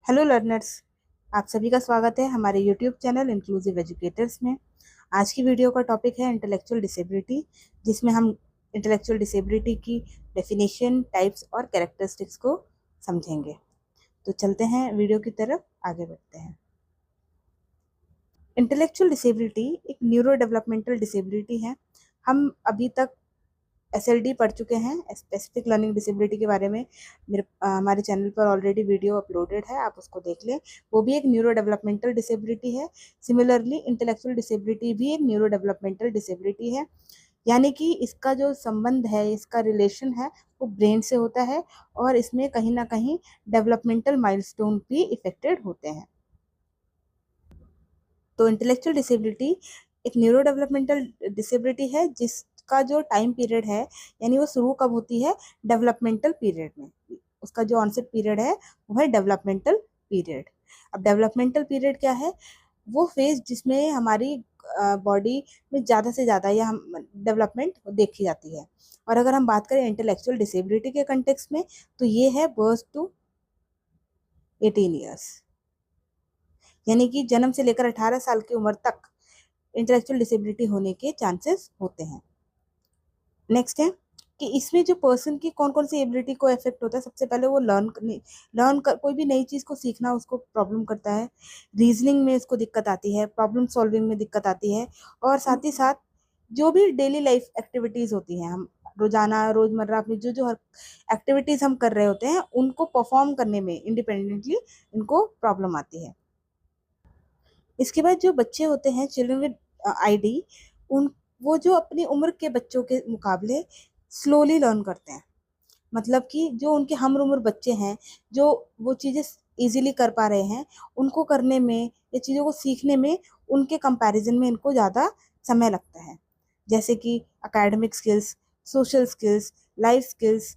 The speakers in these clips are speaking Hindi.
हेलो लर्नर्स, आप सभी का स्वागत है हमारे यूट्यूब चैनल इंक्लूसिव एजुकेटर्स में। आज की वीडियो का टॉपिक है इंटेलेक्चुअल डिसेबिलिटी, जिसमें हम इंटेलेक्चुअल डिसेबिलिटी की डेफिनेशन, टाइप्स और कैरेक्टरिस्टिक्स को समझेंगे। तो चलते हैं वीडियो की तरफ, आगे बढ़ते हैं। इंटेलेक्चुअल डिसेबिलिटी एक न्यूरो डेवलपमेंटल डिसेबिलिटी है। हम अभी तक एसएलडी पढ़ चुके हैं, स्पेसिफिक लर्निंग डिसेबिलिटी के बारे में। हमारे चैनल पर ऑलरेडी वीडियो अपलोडेड है, आप उसको देख लें। वो भी एक न्यूरो डेवलपमेंटल डिसेबिलिटी है। सिमिलरली इंटेलेक्चुअल डिसेबिलिटी भी एक न्यूरो डेवलपमेंटल डिसेबिलिटी है, यानी कि इसका जो संबंध है, इसका रिलेशन है, वो ब्रेन से होता है और इसमें कहीं ना कहीं डेवलपमेंटल माइलस्टोन भी इफेक्टेड होते हैं। तो इंटेलेक्चुअल डिसेबिलिटी एक न्यूरो डेवलपमेंटल डिसेबिलिटी है, जिसका जो टाइम पीरियड है, यानी वो शुरू कब होती है, डेवलपमेंटल पीरियड में। उसका जो ऑनसेट पीरियड है वो है डेवलपमेंटल पीरियड। अब डेवलपमेंटल पीरियड क्या है? वो फेज जिसमें हमारी बॉडी में ज़्यादा से ज़्यादा या हम डेवलपमेंट देखी जाती है। और अगर हम बात करें इंटेलेक्चुअल डिसेबिलिटी के कंटेक्स्ट में, तो ये है बर्थ टू 18 ईयर्स, यानी कि जन्म से लेकर 18 साल की उम्र तक इंटेलेक्चुअल डिसेबिलिटी होने के चांसेस होते हैं। नेक्स्ट है कि इसमें जो पर्सन की कौन कौन सी एबिलिटी को इफेक्ट होता है। सबसे पहले वो कोई भी नई चीज को सीखना उसको प्रॉब्लम करता है। रीजनिंग में उसको दिक्कत आती है, प्रॉब्लम सॉल्विंग में दिक्कत आती है, और साथ ही साथ जो भी डेली लाइफ एक्टिविटीज होती हैं, हम रोजाना रोजमर्रा अपनी जो जो हर एक्टिविटीज हम कर रहे होते हैं, उनको परफॉर्म करने में इंडिपेंडेंटली इनको प्रॉब्लम आती है। इसके बाद जो बच्चे होते हैं, चिल्ड्रन विद आईडी, उन वो जो अपनी उम्र के बच्चों के मुकाबले स्लोली लर्न करते हैं। मतलब कि जो उनके हम उम्र बच्चे हैं, जो वो चीज़ें इजीली कर पा रहे हैं, उनको करने में या चीज़ों को सीखने में उनके कंपैरिजन में इनको ज़्यादा समय लगता है। जैसे कि academic skills, social skills, life skills,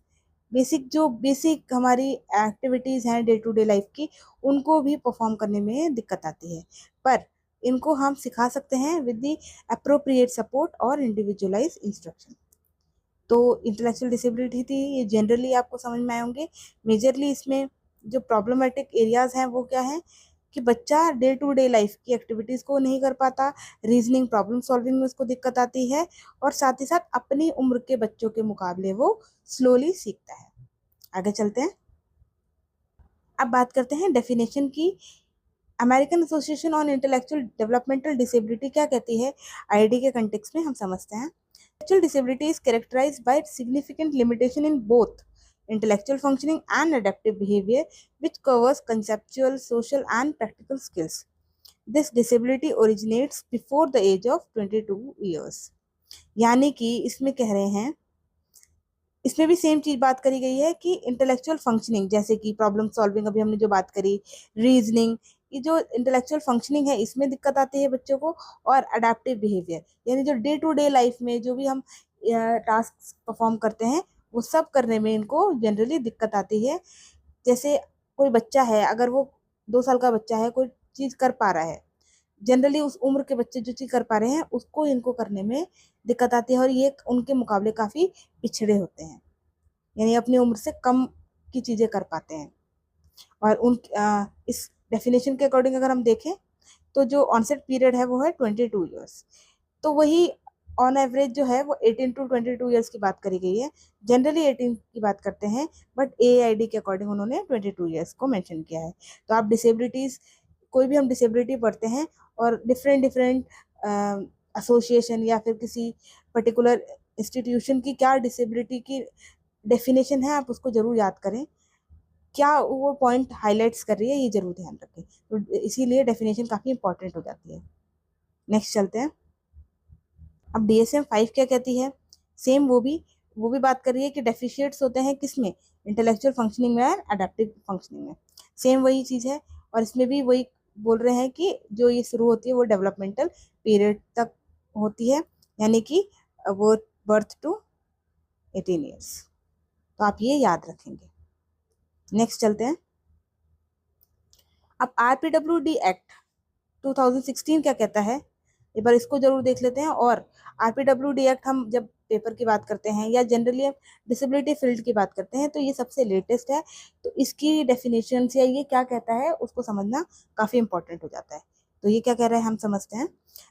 basic हमारी एक्टिविटीज़ हैं डे टू डे लाइफ की, उनको भी परफॉर्म करने में दिक्कत आती है। पर इनको हम सिखा सकते हैं विद द अप्रोप्रिएट सपोर्ट और इंडिविजुअलाइज इंस्ट्रक्शन। तो इंटेलेक्चुअल डिसेबिलिटी थी, ये जनरली आपको समझ में आए होंगे। मेजरली इसमें जो प्रॉब्लमेटिक एरियाज हैं वो क्या है कि बच्चा डे टू डे लाइफ की एक्टिविटीज को नहीं कर पाता, रीजनिंग प्रॉब्लम सॉल्विंग में उसको दिक्कत आती है, और साथ ही साथ अपनी उम्र के बच्चों के मुकाबले वो स्लोली सीखता है। आगे चलते हैं। अब बात करते हैं डेफिनेशन की। American association on intellectual developmental disability क्या कहती है, आईडी के कंटेक्स्ट में हम समझते हैं। Intellectual disability is characterized by significant limitation in both intellectual functioning and adaptive behavior, which covers conceptual, social, and practical skills. This disability originates before the age of 22 years. यानी कि इसमें कह रहे हैं, इसमें भी सेम चीज बात करी गई है कि इंटेलेक्चुअल फंक्शनिंग, जैसे कि प्रॉब्लम सॉल्विंग अभी हमने जो बात करी, रीजनिंग, ये जो इंटेलेक्चुअल फंक्शनिंग है इसमें दिक्कत आती है बच्चों को। और अडेप्टिव बिहेवियर, यानी जो डे टू डे लाइफ में जो भी हम टास्क परफॉर्म करते हैं, वो सब करने में इनको जनरली दिक्कत आती है। जैसे कोई बच्चा है, अगर वो 2 साल का बच्चा है, कोई चीज कर पा रहा है, जनरली उस उम्र के बच्चे जो चीज कर पा रहे हैं उसको इनको करने में दिक्कत आती है, और ये उनके मुकाबले काफी पिछड़े होते हैं, यानी अपनी उम्र से कम की चीजें कर पाते हैं। और इस डेफिनेशन के अकॉर्डिंग अगर हम देखें, तो जो ऑनसेट पीरियड है वो है 22 ईयर्स। तो वही ऑन एवरेज जो है वो 18 to 22 ईयर्स की बात करी गई है। जनरली 18 की बात करते हैं, बट AID के अकॉर्डिंग उन्होंने 22 ईयर्स को मेंशन किया है। तो आप डिसेबिलिटीज, कोई भी हम डिसेबिलिटी पढ़ते हैं, और डिफरेंट डिफरेंट एसोसिएशन या फिर किसी पर्टिकुलर इंस्टीट्यूशन की क्या डिसेबिलिटी की डेफिनेशन है, आप उसको जरूर याद करें, क्या वो पॉइंट हाईलाइट्स कर रही है, ये जरूर ध्यान रखें। तो इसीलिए डेफिनेशन काफी इंपॉर्टेंट हो जाती है। नेक्स्ट चलते हैं। अब DSM-5 क्या कहती है? सेम वो भी बात कर रही है कि डेफिशिएट्स होते हैं किसमें, इंटेलेक्चुअल फंक्शनिंग में और अडेप्टिव फंक्शनिंग में। सेम वही चीज है, और इसमें भी वही बोल रहे हैं कि जो ये शुरू होती है वो डेवलपमेंटल पीरियड तक होती है, यानी कि वो बर्थ टू 18 ईयर्स। तो आप ये याद रखेंगे। नेक्स्ट चलते हैं। अब RPWD एक्ट 2016 क्या कहता है, एक बार इसको जरूर देख लेते हैं। और RPWD एक्ट हम जब पेपर की बात करते हैं या जनरली डिसेबिलिटी फील्ड की बात करते हैं तो ये सबसे लेटेस्ट है। तो इसकी डेफिनेशन या ये क्या कहता है उसको समझना काफ़ी इंपॉर्टेंट हो जाता है। तो ये क्या कह रहा है हम समझते हैं।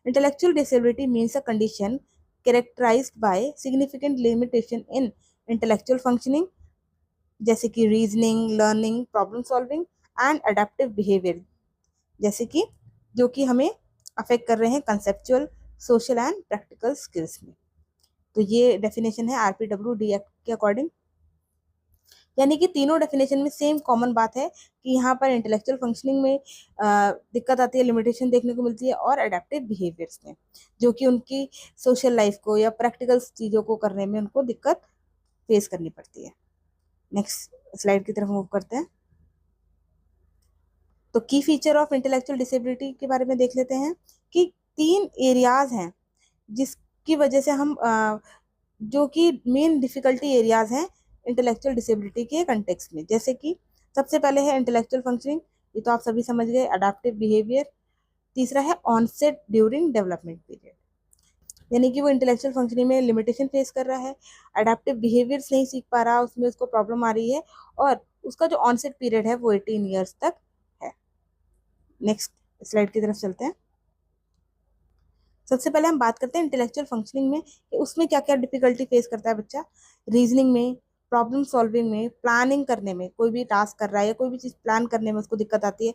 Intellectual disability means a condition characterised by significant limitation in intellectual functioning, जैसे कि reasoning, learning, problem solving and adaptive behaviour, जैसे कि जो कि हमें अफेक्ट कर रहे हैं conceptual, social and practical skills में। तो ये डेफिनेशन है RPWD एक्ट के अकॉर्डिंग। यानी कि तीनों डेफिनेशन में सेम कॉमन बात है कि यहाँ पर इंटेलेक्चुअल फंक्शनिंग में दिक्कत आती है, लिमिटेशन देखने को मिलती है, और अडेप्टिव बिहेवियर्स में जो कि उनकी सोशल लाइफ को या प्रैक्टिकल चीज़ों को करने में उनको दिक्कत फेस करनी पड़ती है। नेक्स्ट स्लाइड की तरफ मूव करते हैं। तो की फीचर ऑफ इंटेलेक्चुअल डिसेबिलिटी के बारे में देख लेते हैं कि 3 एरियाज हैं जिसकी वजह से हम जो कि मेन डिफिकल्टी एरियाज हैं इंटेलेक्चुअल डिसेबिलिटी के कंटेक्स्ट में। जैसे कि सबसे पहले है इंटेलेक्चुअल फंक्शनिंग, ये तो आप सभी समझ गए, अडेप्टिव बिहेवियर। तीसरा है ऑनसेट ड्यूरिंग डेवलपमेंट पीरियड, यानी कि वो इंटेलेक्चुअल फंक्शनिंग में लिमिटेशन फेस कर रहा है, अडेप्टिव बिहेवियर्स नहीं सीख पा रहा, उसमें उसको प्रॉब्लम आ रही है, और उसका जो ऑनसेट पीरियड है वो 18 ईयर्स तक है। नेक्स्ट स्लाइड की तरफ चलते हैं। सबसे पहले हम बात करते हैं इंटेलेक्चुअल फंक्शनिंग में कि उसमें क्या क्या डिफिकल्टी फेस करता है बच्चा। रीजनिंग में, प्रॉब्लम सॉल्विंग में, प्लानिंग करने में, कोई भी टास्क कर रहा है या कोई भी चीज़ प्लान करने में उसको दिक्कत आती है,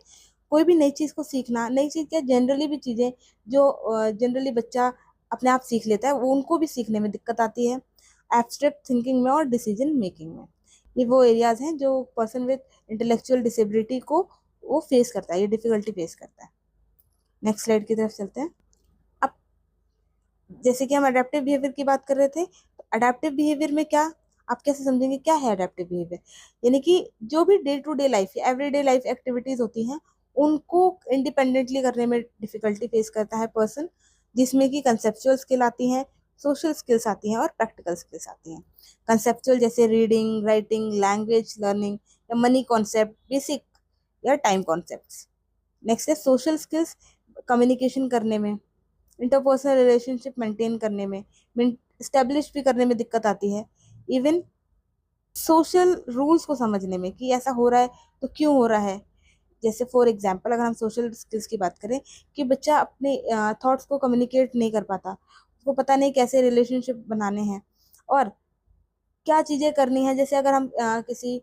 कोई भी नई चीज़ को सीखना, नई चीज़ क्या जनरली भी चीज़ें जो जनरली बच्चा अपने आप सीख लेता है वो उनको भी सीखने में दिक्कत आती है, एब्स्ट्रैक्ट थिंकिंग में और डिसीजन मेकिंग में। ये वो एरियाज हैं जो पर्सन विद इंटेलेक्चुअल डिसेबिलिटी को वो फेस करता है, ये डिफिकल्टी फेस करता है। नेक्स्ट स्लाइड की तरफ चलते हैं। अब जैसे कि हम अडेप्टिव बिहेवियर की बात कर रहे थे, तो अडेप्टिव बिहेवियर में क्या, आप कैसे समझेंगे क्या है अडेप्टिव बिहेवियर। यानी कि जो भी डे टू डे लाइफ या एवरीडे लाइफ एक्टिविटीज होती हैं उनको इंडिपेंडेंटली करने में डिफिकल्टी फेस करता है पर्सन, जिसमें कि कंसेप्चुअल स्किल आती हैं, सोशल स्किल्स आती हैं और प्रैक्टिकल स्किल्स आती हैं। कंसेप्चुअल जैसे रीडिंग, राइटिंग, लैंग्वेज लर्निंग या मनी कॉन्सेप्ट, बेसिक या टाइम कॉन्सेप्ट्स। नेक्स्ट है सोशल स्किल्स, कम्युनिकेशन करने में, इंटरपर्सनल रिलेशनशिप मेंटेन करने में, स्टेब्लिश भी करने में दिक्कत आती है, इवन सोशल रूल्स को समझने में कि ऐसा हो रहा है तो क्यों हो रहा है। जैसे फॉर एग्जांपल अगर हम सोशल स्किल्स की बात करें कि बच्चा अपने थॉट्स को कम्युनिकेट नहीं कर पाता, उसको पता नहीं कैसे रिलेशनशिप बनाने हैं और क्या चीज़ें करनी है। जैसे अगर हम किसी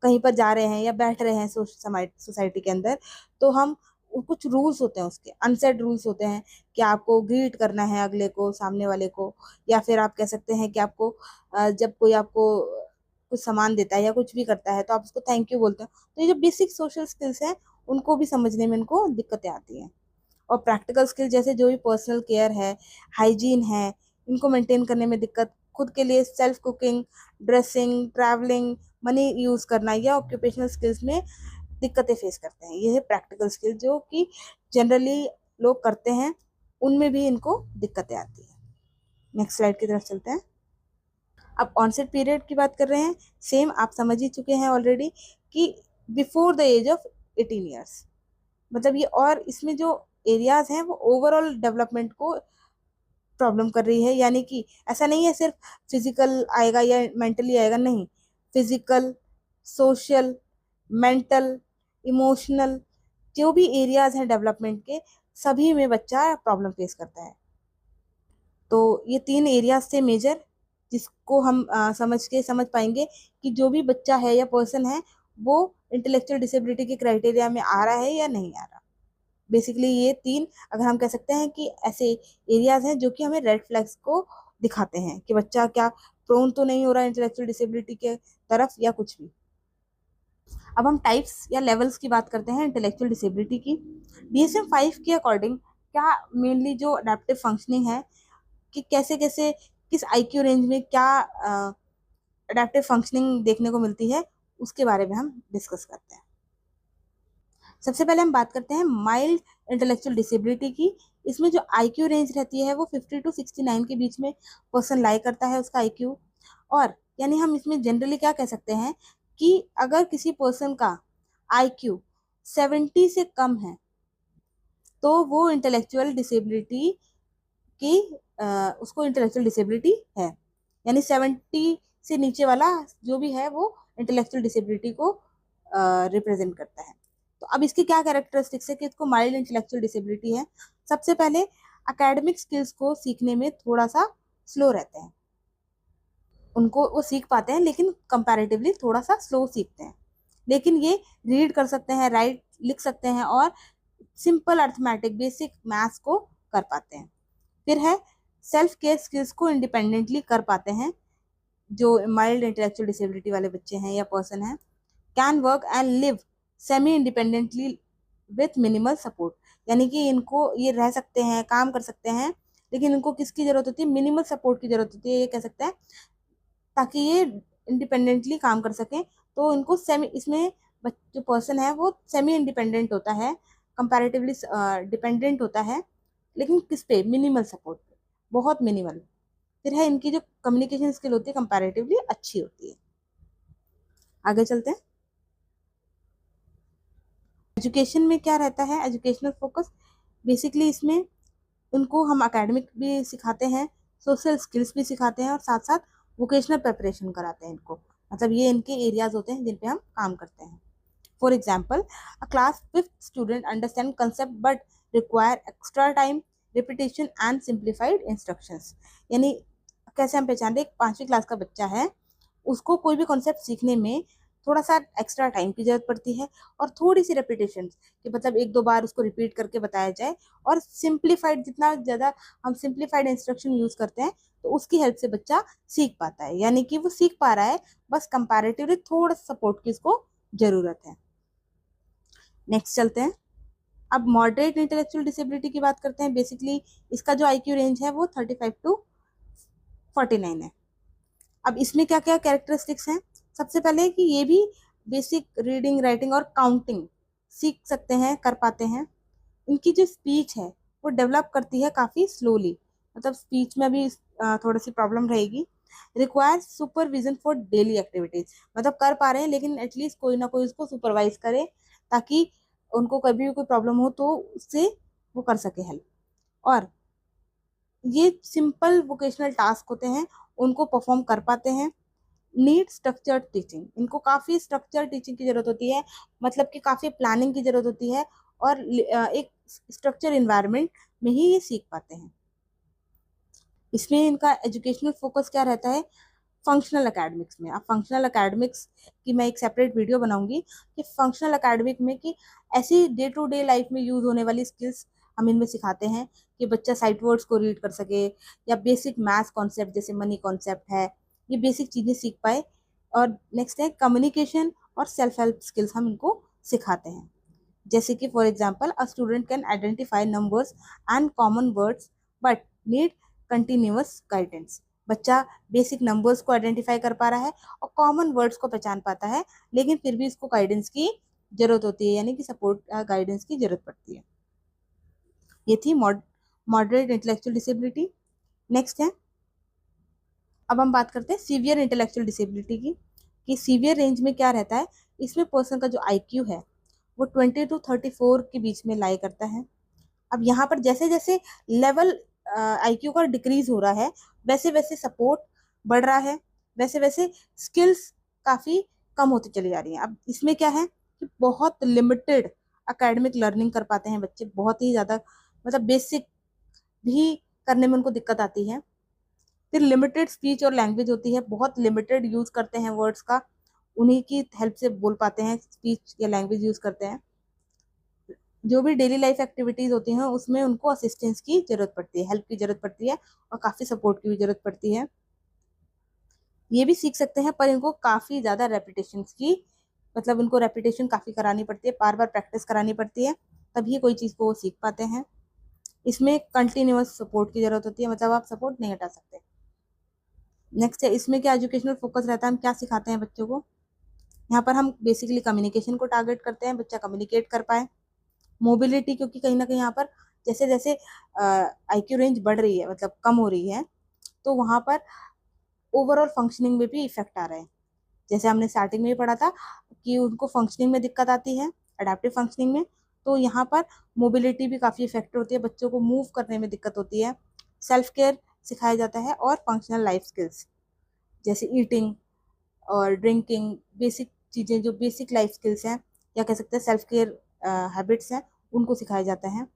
कहीं पर जा रहे हैं या बैठ रहे हैं सोसाइटी के अंदर, तो हम कुछ रूल्स होते हैं, उसके अनसेट रूल्स होते हैं कि आपको ग्रीट करना है अगले को, सामने वाले को, या फिर आप कह सकते हैं कि आपको जब कोई आपको कुछ सामान देता है या कुछ भी करता है तो आप उसको थैंक यू बोलते हैं। तो ये जो बेसिक सोशल स्किल्स हैं उनको भी समझने में इनको दिक्कतें आती हैं। और प्रैक्टिकल स्किल जैसे जो भी पर्सनल केयर है, हाइजीन है, इनको मेंटेन करने में दिक्कत, खुद के लिए self cooking, dressing, travelling, money use करना या ऑक्यूपेशनल स्किल्स में दिक्कतें फेस करते हैं। ये है प्रैक्टिकल स्किल जो कि जनरली लोग करते हैं, उनमें भी इनको दिक्कतें आती हैं। नेक्स्ट स्लाइड की तरफ चलते हैं। अब ऑनसेट पीरियड की बात कर रहे हैं, सेम आप समझ ही चुके हैं ऑलरेडी कि before the age of 18 years, मतलब ये, और इसमें जो एरियाज हैं वो ओवरऑल डेवलपमेंट को प्रॉब्लम कर रही है। यानी कि ऐसा नहीं है सिर्फ फिजिकल आएगा या मेंटली आएगा, नहीं, फिजिकल, सोशल, मेंटल, इमोशनल, जो भी एरियाज हैं डेवलपमेंट के, सभी में बच्चा प्रॉब्लम फेस करता है। तो ये 3 एरियाज से मेजर जिसको हम समझ पाएंगे कि जो भी बच्चा है या पर्सन है वो इंटेलेक्चुअल डिसेबिलिटी के क्राइटेरिया में आ रहा है या नहीं आ रहा। बेसिकली ये 3 अगर हम कह सकते हैं कि ऐसे एरियाज हैं जो कि हमें रेड फ्लैग्स को दिखाते हैं कि बच्चा क्या प्रोन तो नहीं हो रहा है इंटेलेक्चुअल डिसेबिलिटी के तरफ या कुछ भी। अब हम टाइप्स या लेवल्स की बात करते हैं इंटेलेक्चुअल डिसेबिलिटी की। DSM-5 के अकॉर्डिंग क्या मेनली जो अडेप्टिव फंक्शनिंग है कि कैसे कैसे किस IQ रेंज में क्या अडेप्टिव फंक्शनिंग देखने को मिलती है उसके बारे में हम डिस्कस करते हैं। सबसे पहले हम बात करते हैं माइल्ड इंटेलेक्चुअल डिसेबिलिटी की। इसमें जो IQ रेंज रहती है वो 50 to 69 के बीच में पर्सन लाई करता है उसका IQ। और यानी हम इसमें जनरली क्या कह सकते हैं कि अगर किसी पर्सन का IQ 70 से कम है तो वो इंटेलेक्चुअल डिसेबिलिटी की उसको इंटेलेक्चुअल डिसेबिलिटी है। यानी 70 से नीचे वाला जो भी है वो इंटेलेक्चुअल डिसेबिलिटी को रिप्रेजेंट करता है। तो अब इसकी क्या कैरेक्टरिस्टिक्स है कि इसको माइल्ड इंटेलेक्चुअल डिसेबिलिटी है। सबसे पहले एकेडमिक स्किल्स को सीखने में थोड़ा सा स्लो रहते हैं, उनको वो सीख पाते हैं लेकिन कंपैरेटिवली थोड़ा सा स्लो सीखते हैं, लेकिन ये रीड कर सकते हैं, राइट लिख सकते हैं और सिंपल अर्थमेटिक बेसिक मैथ्स को कर पाते हैं। फिर है सेल्फ केयर स्किल्स को इंडिपेंडेंटली कर पाते हैं जो माइल्ड इंटेलेक्चुअल डिसेबिलिटी वाले बच्चे हैं या पर्सन हैं। Can work and live semi independently with minimal support, यानी कि इनको ये रह सकते हैं, काम कर सकते हैं, लेकिन इनको किसकी जरूरत होती है, मिनिमल सपोर्ट की जरूरत होती है, ये कह सकते हैं, ताकि ये इंडिपेंडेंटली काम कर सकें। तो इनको सेमी, इसमें जो पर्सन है वो सेमी इंडिपेंडेंट होता है, कंपैरेटिवली डिपेंडेंट होता है, लेकिन किस पे, मिनिमल सपोर्ट पे, बहुत मिनिमल। फिर है इनकी जो कम्युनिकेशन स्किल होती है कंपैरेटिवली अच्छी होती है। आगे चलते हैं। एजुकेशन में क्या रहता है, एजुकेशनल फोकस बेसिकली इसमें उनको हम एकेडमिक भी सिखाते हैं, सोशल स्किल्स भी सिखाते हैं और साथ साथ वोकेशनल प्रिपरेशन कराते हैं इनको। मतलब ये इनके एरियाज होते हैं जिन पे हम काम करते हैं। For example, a class 5th student understand concept but require extra time, repetition and simplified instructions. यानी कैसे हम पहचान रहे, एक 5वीं क्लास का बच्चा है, उसको कोई भी कॉन्सेप्ट सीखने में थोड़ा सा एक्स्ट्रा टाइम की जरूरत पड़ती है और थोड़ी सी रेपिटेशन, कि मतलब 1-2 बार उसको रिपीट करके बताया जाए, और सिंप्लीफाइड, जितना ज़्यादा हम सिंप्लीफाइड इंस्ट्रक्शन यूज करते हैं तो उसकी हेल्प से बच्चा सीख पाता है, यानी कि वो सीख पा रहा है, बस कंपैरेटिवली थोड़ा सपोर्ट की इसको जरूरत है। नेक्स्ट चलते हैं। अब मॉडरेट इंटेलेक्चुअल डिसेबिलिटी की बात करते हैं। बेसिकली इसका जो IQ रेंज है वो 35 to 49 है। अब इसमें क्या क्या कैरेक्टरिस्टिक्स हैं, सबसे पहले कि ये भी बेसिक रीडिंग, राइटिंग और काउंटिंग सीख सकते हैं, कर पाते हैं। इनकी जो स्पीच है वो डेवलप करती है काफ़ी स्लोली, मतलब स्पीच में भी थोड़ी सी प्रॉब्लम रहेगी। Require supervision for daily activities, मतलब कर पा रहे हैं लेकिन एटलीस्ट कोई ना कोई उसको सुपरवाइज करे, ताकि उनको कभी भी कोई प्रॉब्लम हो तो उससे वो कर सके हेल्प। और ये सिंपल वोकेशनल टास्क होते हैं, उनको परफॉर्म कर पाते हैं। नीड स्ट्रक्चर्ड टीचिंग, इनको काफ़ी स्ट्रक्चर्ड टीचिंग की जरूरत होती है, मतलब कि काफ़ी प्लानिंग की जरूरत होती है, और एक स्ट्रक्चर इन्वायरमेंट में ही ये सीख पाते हैं। इसमें इनका एजुकेशनल फोकस क्या रहता है, फंक्शनल एकेडमिक्स में। अब फंक्शनल एकेडमिक्स की मैं एक सेपरेट वीडियो बनाऊंगी कि फंक्शनल एकेडमिक में कि ऐसी डे टू डे लाइफ में यूज होने वाली स्किल्स हम इनमें सिखाते हैं कि बच्चा साइट वर्ड्स को रीड कर सके, या बेसिक मैथ्स कॉन्सेप्ट जैसे मनी कॉन्सेप्ट है, ये बेसिक चीज़ें सीख पाए। और नेक्स्ट है कम्युनिकेशन और सेल्फ हेल्प स्किल्स हम इनको सिखाते हैं, जैसे कि for example, a student can identify numbers and common words but need continuous guidance. बच्चा बेसिक नंबर्स को आइडेंटिफाई कर पा रहा है और कॉमन वर्ड्स को पहचान पाता है, लेकिन फिर भी इसको गाइडेंस की जरूरत होती है, यानी कि सपोर्ट गाइडेंस की जरूरत पड़ती है। ये थी मॉडरेट इंटेलेक्चुअल डिसेबिलिटी। नेक्स्ट है, अब हम बात करते हैं सीवियर इंटेलेक्चुअल डिसेबिलिटी की, कि सीवियर रेंज में क्या रहता है। इसमें पर्सन का जो IQ है वो 20 to 34 के बीच में लाई करता है। अब यहाँ पर जैसे जैसे लेवल IQ का डिक्रीज हो रहा है, वैसे वैसे सपोर्ट बढ़ रहा है, वैसे वैसे स्किल्स काफ़ी कम होती चली जा रही हैं। अब इसमें क्या है कि बहुत लिमिटेड एकेडमिक लर्निंग कर पाते हैं बच्चे, बहुत ही ज़्यादा, मतलब बेसिक भी करने में उनको दिक्कत आती है। फिर लिमिटेड स्पीच और लैंग्वेज होती है, बहुत लिमिटेड यूज़ करते हैं वर्ड्स का, उन्हीं की हेल्प से बोल पाते हैं, स्पीच या लैंग्वेज यूज़ करते हैं। जो भी डेली लाइफ एक्टिविटीज होती हैं उसमें उनको असिस्टेंस की जरूरत पड़ती है, हेल्प की जरूरत पड़ती है, और काफ़ी सपोर्ट की भी जरूरत पड़ती है। ये भी सीख सकते हैं पर इनको काफ़ी ज़्यादा रेपिटेशन की, मतलब इनको रेपिटेशन काफ़ी करानी पड़ती है, बार बार प्रैक्टिस करानी पड़ती है, तभी कोई चीज़ को वो सीख पाते हैं। इसमें कंटिन्यूअस सपोर्ट की जरूरत होती है, मतलब आप सपोर्ट नहीं हटा सकते। नेक्स्ट है, इसमें क्या एजुकेशनल फोकस रहता है, हम क्या सिखाते हैं बच्चों को। यहाँ पर हम बेसिकली कम्युनिकेशन को टारगेट करते हैं, बच्चा कम्युनिकेट कर पाए। मोबिलिटी, क्योंकि कहीं ना कहीं यहाँ पर जैसे जैसे IQ रेंज बढ़ रही है, मतलब कम हो रही है, तो वहाँ पर ओवरऑल फंक्शनिंग में भी इफेक्ट आ रहा है। जैसे हमने स्टार्टिंग में भी पढ़ा था कि उनको फंक्शनिंग में दिक्कत आती है, अडेप्टिव फंक्शनिंग में, तो यहाँ पर मोबिलिटी भी काफ़ी इफेक्ट होती है, बच्चों को मूव करने में दिक्कत होती है। सेल्फ केयर सिखाया जाता है, और फंक्शनल लाइफ स्किल्स जैसे ईटिंग और ड्रिंकिंग, बेसिक चीज़ें जो बेसिक लाइफ स्किल्स हैं या कह सकते हैं सेल्फ केयर हैबिट्स हैं, उनको सिखाया जाता है।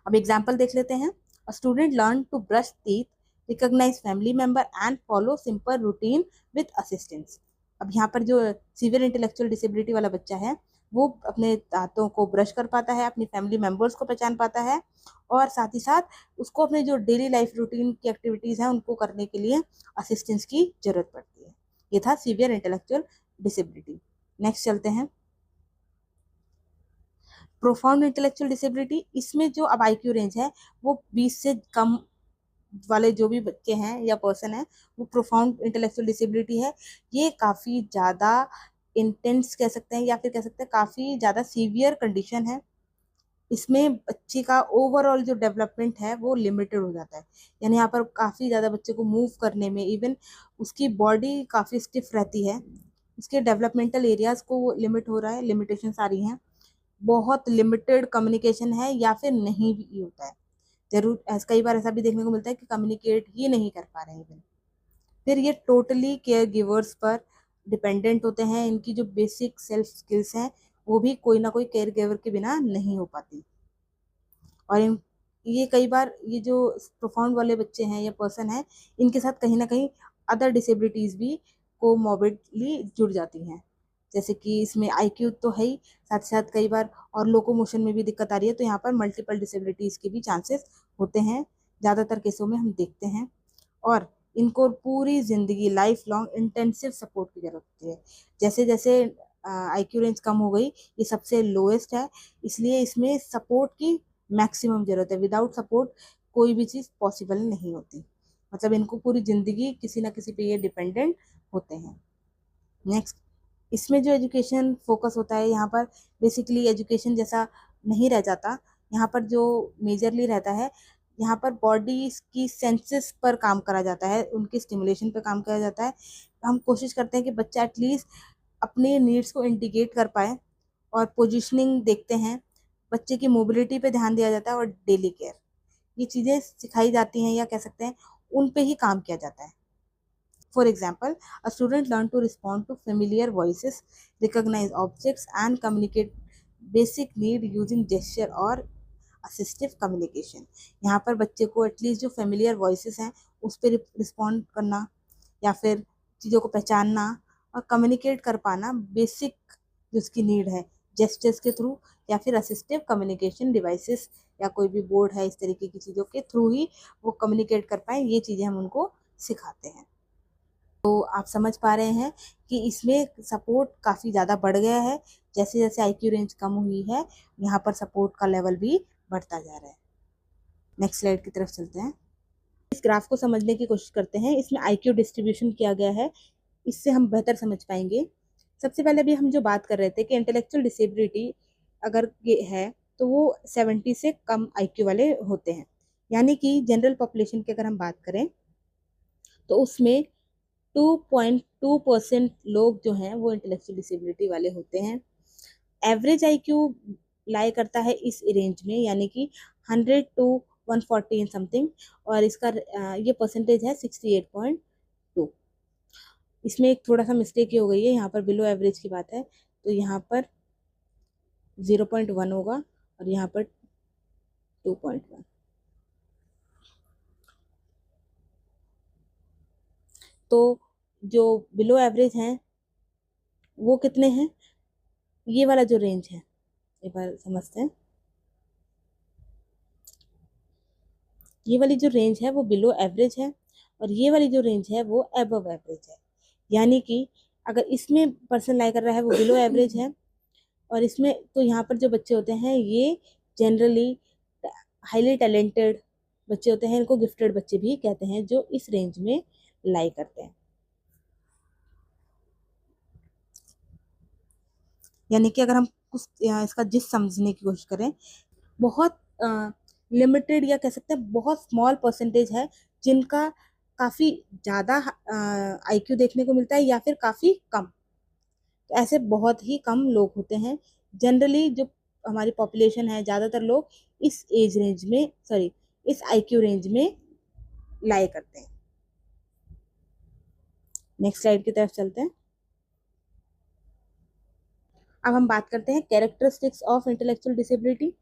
अब एग्जाम्पल देख लेते हैं। A student learn to brush teeth, recognise family member and follow simple routine with assistance. अब यहाँ पर जो सीवियर इंटेलेक्चुअल डिसेबिलिटी वाला बच्चा है, वो अपने दांतों को ब्रश कर पाता है, अपनी फैमिली मेंबर्स को पहचान पाता है, और साथ ही साथ उसको अपने जो डेली लाइफ रूटीन की एक्टिविटीज़ हैं उनको करने के लिए असिस्टेंस की जरूरत पड़ती है। ये था सीवियर इंटेलेक्चुअल डिसेबिलिटी। नेक्स्ट चलते हैं, प्रोफाउंड इंटेलेक्चुअल डिसेबिलिटी। इसमें जो अब IQ रेंज है वो 20 से कम वाले जो भी बच्चे हैं या पर्सन है, वो प्रोफाउंड इंटेलेक्चुअल डिसेबिलिटी है। ये काफ़ी ज़्यादा इंटेंस कह सकते हैं, या फिर कह सकते हैं काफ़ी ज़्यादा सीवियर कंडीशन है। इसमें बच्चे का ओवरऑल जो डेवलपमेंट है वो लिमिटेड हो जाता है, यानी यहाँ पर काफ़ी ज़्यादा बच्चे को मूव करने में, इवन उसकी बॉडी काफ़ी स्टिफ रहती है, उसके डेवलपमेंटल एरियाज को वो लिमिट हो रहा है, लिमिटेशंस आ रही हैं, बहुत लिमिटेड कम्युनिकेशन है या फिर नहीं भी होता है। जरूर कई बार ऐसा भी देखने को मिलता है कि कम्युनिकेट ही नहीं कर पा रहे हैं इवन। फिर ये टोटली केयर गिवर्स पर डिपेंडेंट होते हैं, इनकी जो बेसिक सेल्फ स्किल्स हैं वो भी कोई ना कोई केयर गिवर के बिना नहीं हो पाती। और ये कई बार ये जो प्रोफाउंड वाले बच्चे हैं या पर्सन है, इनके साथ कहीं ना कहीं अदर डिसेबिलिटीज भी कोमॉर्बिडली जुड़ जाती हैं, जैसे कि इसमें IQ तो है ही, साथ साथ कई बार और लोकोमोशन में भी दिक्कत आ रही है, तो यहाँ पर मल्टीपल डिसेबिलिटीज के भी चांसेस होते हैं, ज़्यादातर केसों में हम देखते हैं। और इनको पूरी जिंदगी लाइफ लॉन्ग इंटेंसिव सपोर्ट की जरूरत होती है। जैसे जैसे IQ रेंज कम हो गई, ये सबसे लोएस्ट है, इसलिए इसमें सपोर्ट की मैक्सिमम जरूरत है। विदाउट सपोर्ट कोई भी चीज़ पॉसिबल नहीं होती, मतलब इनको पूरी जिंदगी किसी ना किसी पे ये डिपेंडेंट होते हैं। नेक्स्ट, इसमें जो एजुकेशन फोकस होता है, यहाँ पर बेसिकली एजुकेशन जैसा नहीं रह जाता, यहाँ पर जो मेजरली रहता है, यहाँ पर बॉडी की सेंसेस पर काम करा जाता है, उनकी स्टिमुलेशन पर काम करा जाता है। हम कोशिश करते हैं कि बच्चा एटलीस्ट अपने नीड्स को इंटीग्रेट कर पाए, और पोजिशनिंग देखते हैं, बच्चे की मोबिलिटी पे ध्यान दिया जाता है, और डेली केयर, ये चीज़ें सिखाई जाती हैं, या कह सकते हैं उन पे ही काम किया जाता है। For example, a student learn to respond to familiar voices, recognize objects, and communicate basic need using gesture और assistive communication। यहाँ पर बच्चे को एटलीस्ट जो familiar voices हैं उस पर रिस्पॉन्ड करना, या फिर चीज़ों को पहचानना और कम्युनिकेट कर पाना, बेसिक जो उसकी नीड है, जेस्चर्स के थ्रू या फिर असिस्टिव कम्युनिकेशन डिवाइसेस या कोई भी बोर्ड है, इस तरीके की चीज़ों के थ्रू ही वो कम्युनिकेट कर पाए, ये चीज़ें हम उनको सिखाते हैं। तो आप समझ पा रहे हैं कि इसमें सपोर्ट काफ़ी ज़्यादा बढ़ गया है, जैसे जैसे IQ रेंज कम हुई है, यहाँ पर सपोर्ट का लेवल भी बढ़ता जा रहा है। नेक्स्ट स्लाइड की तरफ चलते हैं। इस ग्राफ को समझने की कोशिश करते हैं, इसमें IQ डिस्ट्रीब्यूशन किया गया है, इससे हम बेहतर समझ पाएंगे। सबसे पहले भी हम जो बात कर रहे थे कि इंटेलेक्चुअल डिसेबिलिटी अगर ये है तो वो 70 से कम IQ वाले होते हैं, यानी कि जनरल पॉपुलेशन की अगर हम बात करें तो उसमें 2.2% लोग जो हैं वो इंटेलेक्चुअल डिसेबिलिटी वाले होते हैं। एवरेज IQ लाई करता है इस रेंज में, यानी कि 100 to 140 समथिंग, और इसका ये परसेंटेज है 68.2। इसमें एक थोड़ा सा मिस्टेक हो गई है, यहाँ पर बिलो एवरेज की बात है, तो यहाँ पर 0.1 होगा और यहाँ पर 2.1। तो जो बिलो एवरेज हैं वो कितने हैं, ये वाला जो रेंज है, एक बार समझते हैं। ये वाली जो रेंज है वो बिलो एवरेज है, और ये वाली जो रेंज है वो अबव एवरेज है, यानी कि अगर इसमें पर्सन लाई कर रहा है वो बिलो एवरेज है, और इसमें तो यहाँ पर जो बच्चे होते हैं ये जनरली हाईली टैलेंटेड बच्चे होते हैं, इनको गिफ्टेड बच्चे भी कहते हैं, जो इस रेंज में लाई करते हैं। यानी कि अगर हम कुछ इसका जिस समझने की कोशिश करें, बहुत लिमिटेड या कह सकते हैं बहुत स्मॉल परसेंटेज है जिनका काफ़ी ज़्यादा IQ देखने को मिलता है, या फिर काफ़ी कम। तो ऐसे बहुत ही कम लोग होते हैं। जनरली जो हमारी पॉपुलेशन है, ज़्यादातर लोग इस एज रेंज में, सॉरी इस IQ रेंज में लाई करते हैं। नेक्स्ट स्लाइड की तरफ चलते हैं। अब हम बात करते हैं कैरेक्टरिस्टिक्स ऑफ इंटेलेक्चुअल डिसेबिलिटी।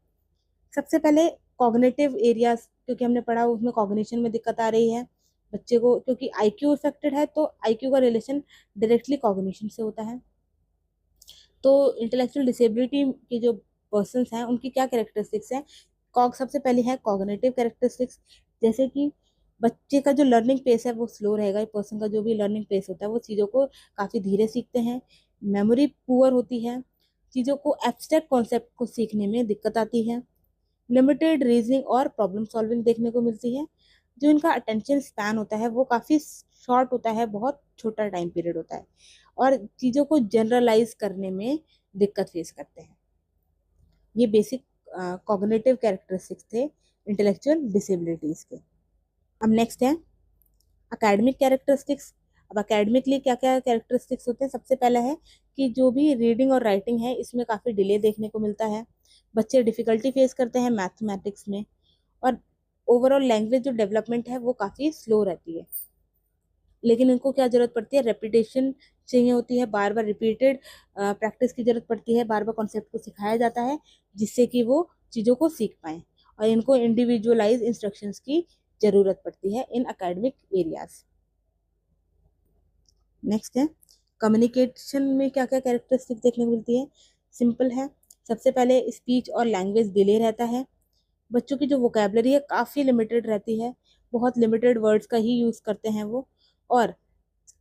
सबसे पहले कॉग्निटिव एरियाज, क्योंकि हमने पढ़ा उसमें कॉग्निशन में दिक्कत आ रही है बच्चे को, क्योंकि आईक्यू इफेक्टेड है तो आईक्यू का रिलेशन डायरेक्टली कॉग्निशन से होता है। तो इंटेलेक्चुअल डिसेबिलिटी के जो पर्सन्स हैं उनकी क्या कैरेक्टरिस्टिक्स हैं। सबसे पहले है कॉग्निटिव कैरेक्टरिस्टिक्स, जैसे कि बच्चे का जो लर्निंग पेस है वो स्लो रहेगा। पर्सन का जो भी लर्निंग पेस होता है वो चीज़ों को काफ़ी धीरे सीखते हैं। मेमोरी पुअर होती है, चीज़ों को एब्स्ट्रैक्ट कॉन्सेप्ट को सीखने में दिक्कत आती है। लिमिटेड रीजनिंग और प्रॉब्लम सॉल्विंग देखने को मिलती है। जो इनका अटेंशन स्पैन होता है वो काफ़ी शॉर्ट होता है, बहुत छोटा टाइम पीरियड होता है, और चीज़ों को जनरलाइज करने में दिक्कत फेस करते हैं। ये बेसिक कॉग्निटिव कैरेक्टरिस्टिक्स थे इंटेलेक्चुअल डिसेबिलिटीज के। अब नेक्स्ट है एकेडमिक कैरेक्टरिस्टिक्स। अब एकेडमिकली क्या क्या कैरेक्टरिस्टिक्स होते हैं। सबसे पहला है कि जो भी रीडिंग और राइटिंग है इसमें काफ़ी डिले देखने को मिलता है। बच्चे डिफिकल्टी फेस करते हैं मैथमेटिक्स में, और ओवरऑल लैंग्वेज जो डेवलपमेंट है वो काफ़ी स्लो रहती है। लेकिन इनको क्या जरूरत पड़ती है, रेपिटेशन चाहिए होती है, बार बार रिपीटेड प्रैक्टिस की जरूरत पड़ती है, बार बार कॉन्सेप्ट को सिखाया जाता है जिससे कि वो चीज़ों को सीख पाएँ, और इनको इंडिविजुअलाइज इंस्ट्रक्शंस की जरूरत पड़ती है इन एकेडमिक एरियाज। नेक्स्ट है कम्युनिकेशन में क्या क्या कैरेक्टरिस्टिक देखने को मिलती है। सिंपल है, सबसे पहले स्पीच और लैंग्वेज डिले रहता है। बच्चों की जो वोकेबलरी है काफ़ी लिमिटेड रहती है, बहुत लिमिटेड वर्ड्स का ही यूज़ करते हैं वो, और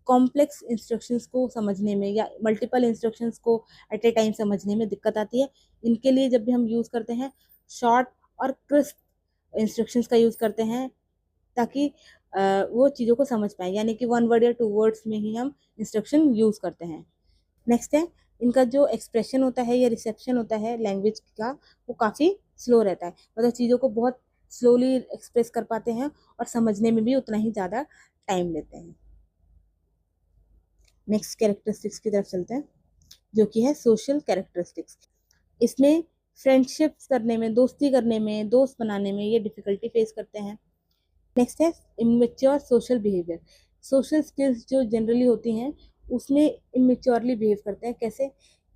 कॉम्प्लेक्स इंस्ट्रक्शंस को समझने में या मल्टीपल इंस्ट्रक्शंस को एट ए टाइम समझने में दिक्कत आती है। इनके लिए जब भी हम यूज़ करते हैं शॉर्ट और क्रिस्प इंस्ट्रक्शंस का यूज़ करते हैं, ताकि वो चीज़ों को समझ पाए, यानी कि 1 वर्ड या 2 वर्ड्स में ही हम इंस्ट्रक्शन यूज़ करते हैं। नेक्स्ट है इनका जो एक्सप्रेशन होता है या रिसेप्शन होता है लैंग्वेज का, वो काफ़ी स्लो रहता है, मतलब चीज़ों को बहुत स्लोली एक्सप्रेस कर पाते हैं और समझने में भी उतना ही ज़्यादा टाइम लेते हैं। नेक्स्ट कैरेक्टरिस्टिक्स की तरफ चलते हैं, जो कि है सोशल कैरेक्टरिस्टिक्स। इसमें फ्रेंडशिप्स करने में, दोस्ती करने में, दोस्त बनाने में ये डिफिकल्टी फेस करते हैं। नेक्स्ट है immature social behaviour. Social skills जो जनरली होती हैं उसमें इमेच्योरली बिहेव करते हैं। कैसे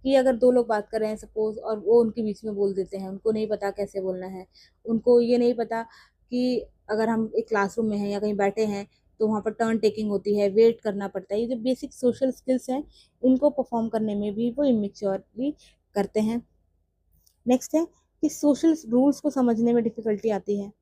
कि अगर दो लोग बात कर रहे हैं सपोज, और वो उनके बीच में बोल देते हैं, उनको नहीं पता कैसे बोलना है, उनको ये नहीं पता कि अगर हम एक क्लासरूम में हैं या कहीं बैठे हैं तो वहाँ पर टर्न टेकिंग होती है, वेट करना पड़ता है। ये जो बेसिक सोशल स्किल्स हैं इनको परफॉर्म करने में भी वो इमेच्योरली करते हैं। नेक्स्ट है कि सोशल रूल्स को समझने में डिफिकल्टी आती है,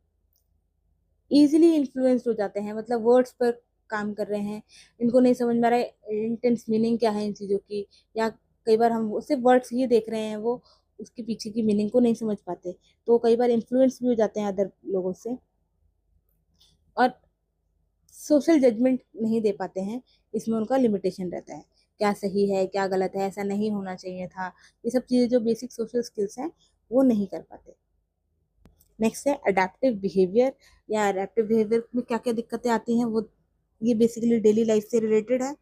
इजीली इन्फ्लुएंस्ड हो जाते हैं, मतलब वर्ड्स पर काम कर रहे हैं, इनको नहीं समझ में आ रहा है इंटेंस मीनिंग क्या है इन चीज़ों की, या कई बार हम सिर्फ वर्ड्स ही देख रहे हैं, वो उसके पीछे की मीनिंग को नहीं समझ पाते, तो कई बार इन्फ्लुएंस भी हो जाते हैं अदर लोगों से, और सोशल जजमेंट नहीं दे पाते हैं। इसमें उनका लिमिटेशन रहता है, क्या सही है क्या गलत है, ऐसा नहीं होना चाहिए था, ये सब चीज़ें जो बेसिक सोशल स्किल्स हैं वो नहीं कर पाते। नेक्स्ट है अडेप्टिव बिहेवियर। या अडेप्टिव बिहेवियर में क्या क्या दिक्कतें आती हैं, वो ये बेसिकली डेली लाइफ से रिलेटेड है।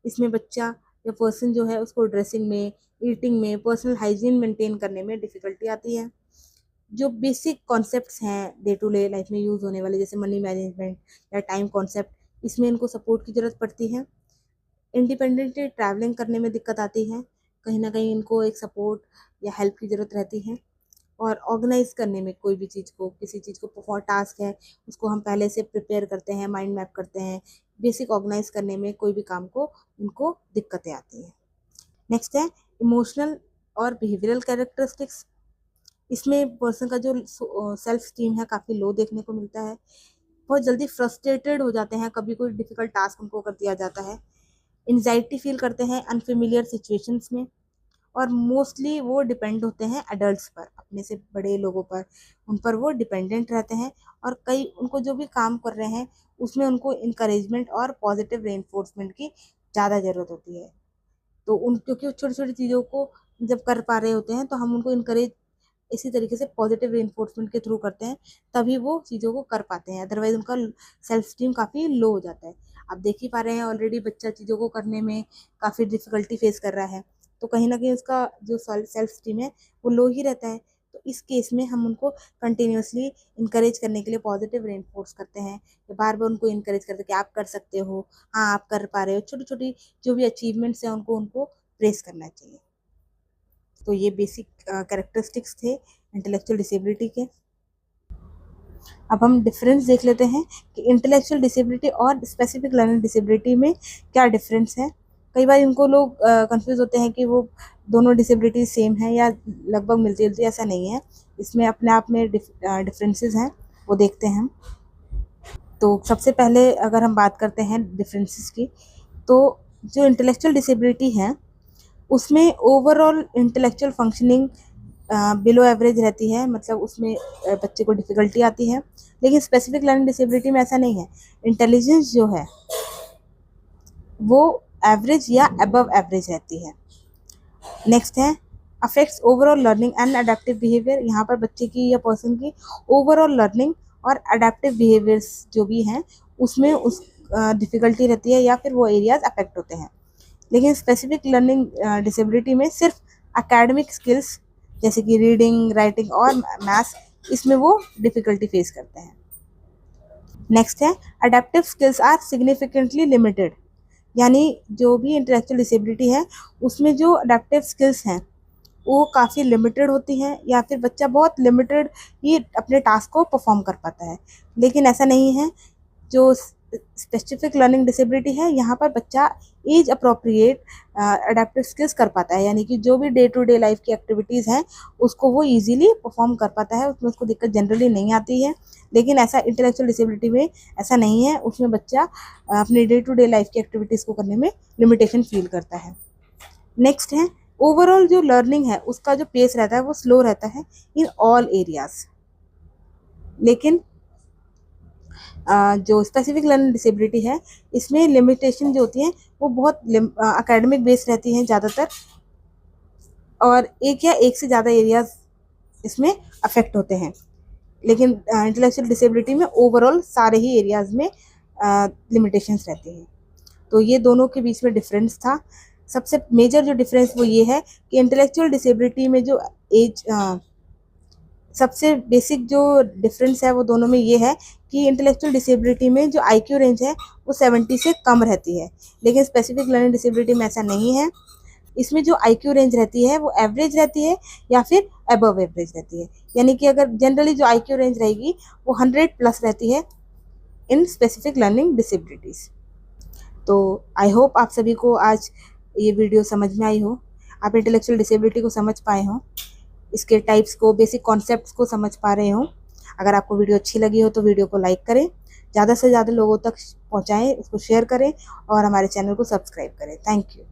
इसमें बच्चा या पर्सन जो है उसको ड्रेसिंग में, ईटिंग में, पर्सनल हाइजीन मेंटेन करने में डिफिकल्टी आती है। जो बेसिक कॉन्सेप्ट्स हैं डे टू डे लाइफ में यूज़ होने वाले, जैसे मनी मैनेजमेंट या टाइम कॉन्सेप्ट, इसमें इनको सपोर्ट की ज़रूरत पड़ती है। इंडिपेंडेंटली ट्रैवलिंग करने में दिक्कत आती है, कहीं ना कहीं इनको एक सपोर्ट या हेल्प की ज़रूरत रहती है। और ऑर्गेनाइज करने में, कोई भी चीज़ को, किसी चीज़ को परफॉर्म टास्क है उसको हम पहले से प्रिपेयर करते हैं, माइंड मैप करते हैं, बेसिक ऑर्गेनाइज करने में कोई भी काम को इनको दिक्कतें आती हैं। नेक्स्ट है इमोशनल और बिहेवियरल कैरेक्टरिस्टिक्स। इसमें पर्सन का जो सेल्फ स्टीम है काफ़ी लो देखने को मिलता है, बहुत जल्दी फ्रस्ट्रेटेड हो जाते हैं, कभी कोई डिफिकल्ट टास्क उनको कर दिया जाता है, एनजाइटी फील करते हैं अनफेमिलियर सिचुएशंस में, और मोस्टली वो डिपेंड होते हैं एडल्ट्स पर, अपने से बड़े लोगों पर, उन पर वो डिपेंडेंट रहते हैं, और कई उनको जो भी काम कर रहे हैं उसमें उनको इंकरेजमेंट और पॉजिटिव रेनफोर्समेंट की ज़्यादा ज़रूरत होती है। तो उन क्योंकि छोटी छोटी चीज़ों को जब कर पा रहे होते हैं तो हम उनको इनकरेज इसी तरीके से पॉजिटिव रेनफोर्समेंट के थ्रू करते हैं, तभी वो चीज़ों को कर पाते हैं, अदरवाइज उनका सेल्फ स्टीम काफ़ी लो हो जाता है। आप देख ही पा रहे हैं ऑलरेडी बच्चा चीज़ों को करने में काफ़ी डिफिकल्टी फेस कर रहा है, तो कहीं ना कहीं उसका जो सेल्फ स्टीम है वो लो ही रहता है। तो इस केस में हम उनको कंटिन्यूसली इनकरेज करने के लिए पॉजिटिव रेनफोर्स करते हैं, बार बार उनको इनकरेज करते हैं कि आप कर सकते हो, हाँ आप कर पा रहे हो, छोटी छोटी जो भी अचीवमेंट्स हैं उनको प्रेस करना चाहिए। तो ये बेसिक कैरेक्टरिस्टिक्स थे इंटेलेक्चुअल डिसेबिलिटी के। अब हम डिफरेंस देख लेते हैं कि इंटेलेक्चुअल डिसेबिलिटी और स्पेसिफिक लर्निंग डिसेबिलिटी में क्या डिफरेंस है। कई बार इनको लोग कंफ्यूज होते हैं कि वो दोनों डिसेबिलिटी सेम है या लगभग मिलती जुलती, ऐसा नहीं है। इसमें अपने आप में डिफरेंसेस हैं, वो देखते हैं हम। तो सबसे पहले अगर हम बात करते हैं डिफरेंसेस की, तो जो इंटेलेक्चुअल डिसेबिलिटी है उसमें overall intellectual functioning below average रहती है, मतलब उसमें बच्चे को डिफ़िकल्टी आती है। लेकिन स्पेसिफिक लर्निंग डिसेबिलिटी में ऐसा नहीं है, इंटेलिजेंस जो है वो एवरेज या अबव एवरेज रहती है। नेक्स्ट है affects overall learning and adaptive behaviour. यहाँ पर बच्चे की या पर्सन की ओवरऑल लर्निंग और अडेप्टिव बिहेवियर्स जो भी हैं उसमें उस डिफ़िकल्टी रहती है या फिर वो एरियाज अफेक्ट होते हैं। लेकिन स्पेसिफिक लर्निंग डिसेबिलिटी में सिर्फ एकेडमिक स्किल्स जैसे कि रीडिंग, राइटिंग और मैथ्स, इसमें वो डिफ़िकल्टी फेस करते हैं। नेक्स्ट है adaptive skills are significantly limited, यानी जो भी इंटेलेक्चुअल डिसेबिलिटी है उसमें जो अडेप्टिव स्किल्स हैं वो काफ़ी लिमिटेड होती हैं, या फिर बच्चा बहुत लिमिटेड ही अपने टास्क को परफॉर्म कर पाता है। लेकिन ऐसा नहीं है, जो स्पेसिफिक लर्निंग डिसेबिलिटी है यहाँ पर बच्चा एज अप्रोप्रिएट अडेप्टिव स्किल्स कर पाता है, यानी कि जो भी डे टू डे लाइफ की एक्टिविटीज़ हैं उसको वो इजीली परफॉर्म कर पाता है, उसमें उसको दिक्कत जनरली नहीं आती है। लेकिन ऐसा इंटेलेक्चुअल डिसेबिलिटी में ऐसा नहीं है, उसमें बच्चा अपने डे टू डे लाइफ की एक्टिविटीज़ को करने में लिमिटेशन फील करता है। नेक्स्ट है ओवरऑल जो लर्निंग है उसका जो पेस रहता है वो स्लो रहता है इन ऑल एरियाज। लेकिन जो स्पेसिफिक लर्निंग डिसेबिलिटी है इसमें लिमिटेशन जो होती हैं वो बहुत एकेडमिक बेस रहती हैं ज़्यादातर, और एक या एक से ज़्यादा एरियाज इसमें अफेक्ट होते हैं। लेकिन इंटेलेक्चुअल डिसेबिलिटी में ओवरऑल सारे ही एरियाज में लिमिटेशंस रहती हैं। तो ये दोनों के बीच में डिफरेंस था। सबसे मेजर जो डिफरेंस वो ये है कि इंटेलेक्चुअल डिसेबिलिटी में जो एज सबसे बेसिक जो डिफरेंस है वो दोनों में ये है कि इंटेलेक्चुअल डिसेबिलिटी में जो आईक्यू रेंज है वो 70 से कम रहती है, लेकिन स्पेसिफिक लर्निंग डिसेबिलिटी में ऐसा नहीं है। इसमें जो आईक्यू रेंज रहती है वो एवरेज रहती है या फिर अबव एवरेज रहती है, यानी कि अगर जनरली जो आईक्यू रेंज रहेगी वो 100 प्लस रहती है इन स्पेसिफिक लर्निंग डिसेबिलिटीज़। तो आई होप आप सभी को आज ये वीडियो समझ में आई हो, आप इंटेलेक्चुअल डिसेबिलिटी को समझ पाए हों, इसके टाइप्स को, बेसिक कॉन्सेप्ट्स को समझ पा रहे हो। अगर आपको वीडियो अच्छी लगी हो तो वीडियो को लाइक करें, ज़्यादा से ज़्यादा लोगों तक पहुँचाएँ, उसको शेयर करें और हमारे चैनल को सब्सक्राइब करें। Thank you.